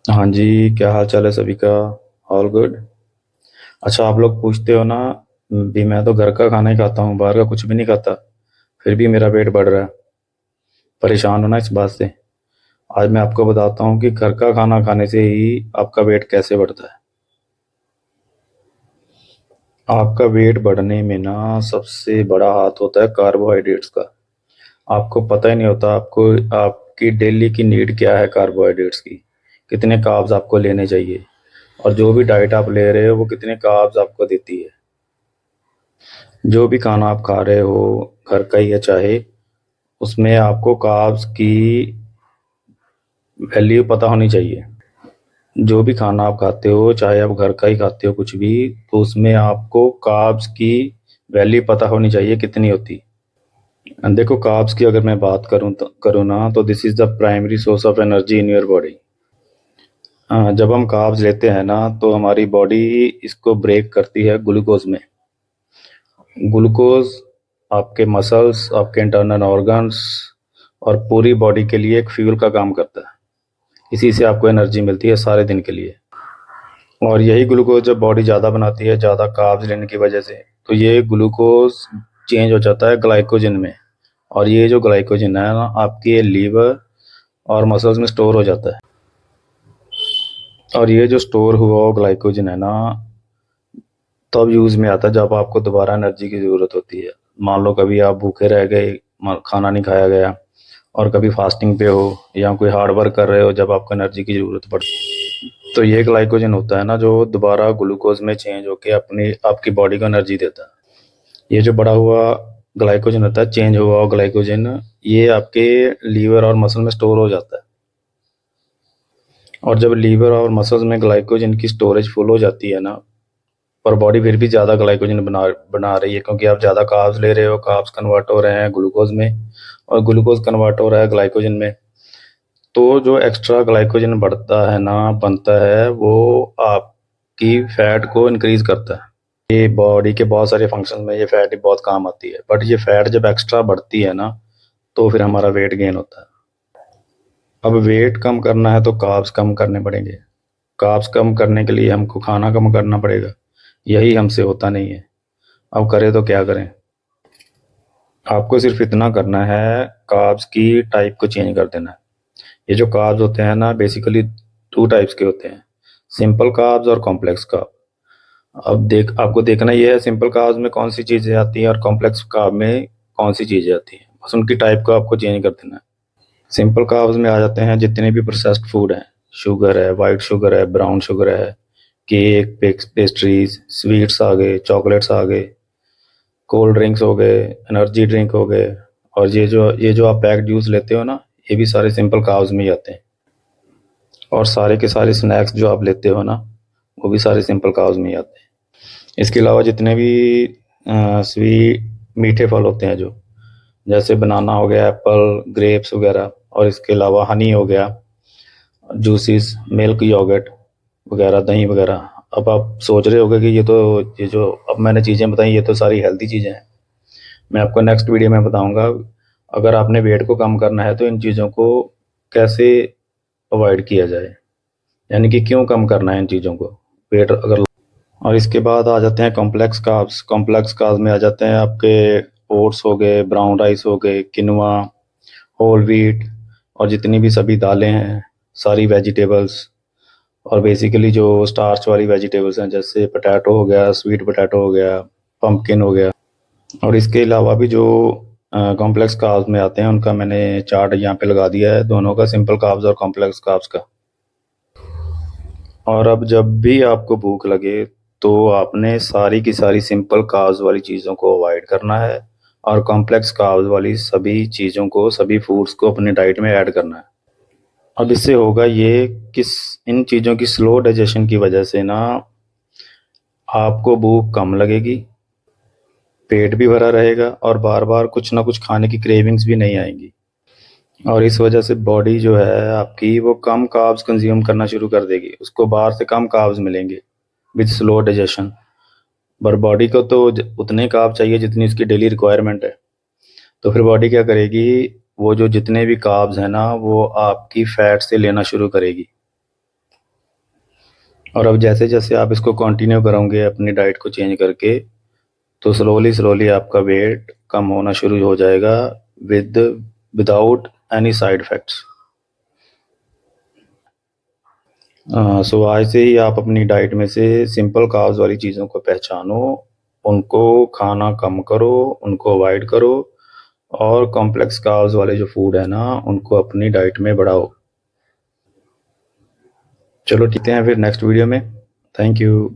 हाँ जी, क्या हाल चाल है सभी का। All good. अच्छा, आप लोग पूछते हो ना भी, मैं तो घर का खाना ही खाता हूँ, बाहर का कुछ भी नहीं खाता, फिर भी मेरा वेट बढ़ रहा है। परेशान हो ना इस बात से। आज मैं आपको बताता हूँ कि घर का खाना खाने से ही आपका वेट कैसे बढ़ता है। आपका वेट बढ़ने में ना सबसे बड़ा हाथ होता है कार्बोहाइड्रेट्स का। आपको पता ही नहीं होता आपको आपकी डेली की नीड क्या है कार्बोहाइड्रेट्स की, कितने कार्ब्स आपको लेने चाहिए, और जो भी डाइट आप ले रहे हो वो कितने कार्ब्स आपको देती है। जो भी खाना आप खा रहे हो, घर का ही है चाहे, उसमें आपको कार्ब्स की वैल्यू पता होनी चाहिए। जो भी खाना आप खाते हो, चाहे आप घर का ही खाते हो कुछ भी, तो उसमें आपको कार्ब्स की वैल्यू पता होनी चाहिए कितनी होती। देखो, कार्ब्स की अगर मैं बात करूँ ना, तो this is the primary source of energy in your body. जब हम कार्ब्स लेते हैं ना, तो हमारी बॉडी इसको ब्रेक करती है ग्लूकोज में। ग्लूकोज आपके मसल्स, आपके इंटरनल ऑर्गन्स और पूरी बॉडी के लिए एक फ्यूल का काम करता है। इसी से आपको एनर्जी मिलती है सारे दिन के लिए। और यही ग्लूकोज जब बॉडी ज़्यादा बनाती है, ज़्यादा कार्ब्स लेने की वजह से, तो ये ग्लूकोज चेंज हो जाता है ग्लाइकोजन में। और ये जो ग्लाइकोजन है ना, आपके लीवर और मसल्स में स्टोर हो जाता है। और ये जो स्टोर हुआ हुआ ग्लाइकोजन है ना, तब यूज़ में आता है जब आपको दोबारा एनर्जी की ज़रूरत होती है। मान लो कभी आप भूखे रह गए, खाना नहीं खाया गया, और कभी फास्टिंग पे हो या कोई हार्ड वर्क कर रहे हो, जब आपको एनर्जी की ज़रूरत पड़ती है, तो ये ग्लाइकोजन होता है ना जो दोबारा ग्लूकोज में चेंज होके अपनी आपकी बॉडी को एनर्जी देता है। ये जो बड़ा हुआ ग्लाइकोजन होता है, चेंज हुआ हुआ ग्लाइकोजन, ये आपके लीवर और मसल में स्टोर हो जाता है। और जब लीवर और मसल्स में ग्लाइकोजन की स्टोरेज फुल हो जाती है ना, पर बॉडी फिर भी ज़्यादा ग्लाइकोजन बना बना रही है, क्योंकि आप ज़्यादा कार्ब्स ले रहे हो, कार्ब्स कन्वर्ट हो रहे हैं ग्लूकोज में, और ग्लूकोज कन्वर्ट हो रहा है ग्लाइकोजन में। तो जो एक्स्ट्रा ग्लाइकोजन बढ़ता है ना, बनता है, वो आपकी फैट को इंक्रीज करता है। ये बॉडी के बहुत सारे फंक्शन में ये फैट बहुत काम आती है, बट ये फैट जब एक्स्ट्रा बढ़ती है ना, तो फिर हमारा वेट गेन होता है। अब वेट कम करना है तो कार्ब्स कम करने पड़ेंगे। कार्ब्स कम करने के लिए हमको खाना कम करना पड़ेगा। यही हमसे होता नहीं है। अब करें तो क्या करें। आपको सिर्फ इतना करना है, कार्ब्स की टाइप को चेंज कर देना है। ये जो कार्ब्स होते हैं ना, बेसिकली टू टाइप्स के होते हैं, सिंपल कार्ब्स और कॉम्प्लेक्स कार्ब। अब आपको देखना ये है, सिंपल कार्ब्स में कौन सी चीज़ें आती हैं और कॉम्प्लेक्स कार्ब में कौन सी चीज़ें आती हैं, बस उनकी टाइप को आपको चेंज कर देना है। सिंपल कार्ब्स में आ जाते हैं जितने भी प्रोसेस्ड फूड हैं, शुगर है, वाइट शुगर है, ब्राउन शुगर है, केक, पेस्ट्रीज, स्वीट्स आ गए, चॉकलेट्स आ गए, कोल्ड ड्रिंक्स हो गए, एनर्जी ड्रिंक हो गए, और ये जो आप पैक्ड जूस लेते हो ना, ये भी सारे सिंपल कार्ब्स में ही आते हैं। और सारे के सारे स्नैक्स जो आप लेते हो ना, वो भी सारे सिंपल कार्ब्स में ही आते हैं। इसके अलावा जितने भी स्वीट मीठे फल होते हैं, जो जैसे बनाना हो गया, एप्पल, ग्रेप्स वगैरह, और इसके अलावा हनी हो गया, जूसेस, मिल्क, योगर्ट वगैरह, दही वगैरह। अब आप सोच रहे होंगे कि ये जो अब मैंने चीज़ें बताई, ये तो सारी हेल्दी चीज़ें हैं। मैं आपको नेक्स्ट वीडियो में बताऊंगा, अगर आपने वेट को कम करना है तो इन चीज़ों को कैसे अवॉइड किया जाए, यानी कि क्यों कम करना है इन चीज़ों को, वेट अगर। और इसके बाद आ जाते हैं कॉम्प्लेक्स कार्ब्स। कॉम्प्लेक्स कार्ब्स में आ जाते हैं आपके ओट्स हो गए, ब्राउन राइस हो गए, किनवा, होल व्हीट, और जितनी भी सभी दालें हैं, सारी वेजिटेबल्स, और बेसिकली जो स्टार्च वाली वेजिटेबल्स हैं, जैसे पोटैटो हो गया, स्वीट पोटैटो हो गया, पम्पकिन हो गया। और इसके अलावा भी जो कॉम्प्लेक्स कार्ब्स में आते हैं, उनका मैंने चार्ट यहाँ पे लगा दिया है, दोनों का, सिंपल कार्ब्स और कॉम्प्लेक्स कार्ब्स का। और अब जब भी आपको भूख लगे, तो आपने सारी की सारी सिंपल कार्ब्स वाली चीज़ों को अवॉइड करना है, और कॉम्प्लेक्स कार्ब्स वाली सभी चीज़ों को, सभी फूड्स को अपनी डाइट में ऐड करना है। अब इससे होगा ये, किस इन चीज़ों की स्लो डाइजेशन की वजह से ना, आपको भूख कम लगेगी, पेट भी भरा रहेगा, और बार बार कुछ ना कुछ खाने की क्रेविंग्स भी नहीं आएंगी। और इस वजह से बॉडी जो है आपकी, वो कम कार्ब्स कंज्यूम करना शुरू कर देगी, उसको बाहर से कम कार्ब्स मिलेंगे विद स्लो डाइजेशन। पर बॉडी को तो उतने कार्ब चाहिए जितनी उसकी डेली रिक्वायरमेंट है। तो फिर बॉडी क्या करेगी, वो जो जितने भी कार्ब्स हैं ना, वो आपकी फैट से लेना शुरू करेगी। और अब जैसे-जैसे आप इसको कंटिन्यू करोगे अपनी डाइट को चेंज करके, तो स्लोली-स्लोली आपका वेट कम होना शुरू हो जाएगा विदाउट एनी साइड इफ़ेक्ट्स। सो आज से ही आप अपनी डाइट में से सिंपल कार्ब्स वाली चीज़ों को पहचानो, उनको खाना कम करो, उनको अवॉइड करो और कॉम्प्लेक्स कार्ब्स वाले जो फूड है ना, उनको अपनी डाइट में बढ़ाओ। चलो ठीक है फिर नेक्स्ट वीडियो में। Thank you.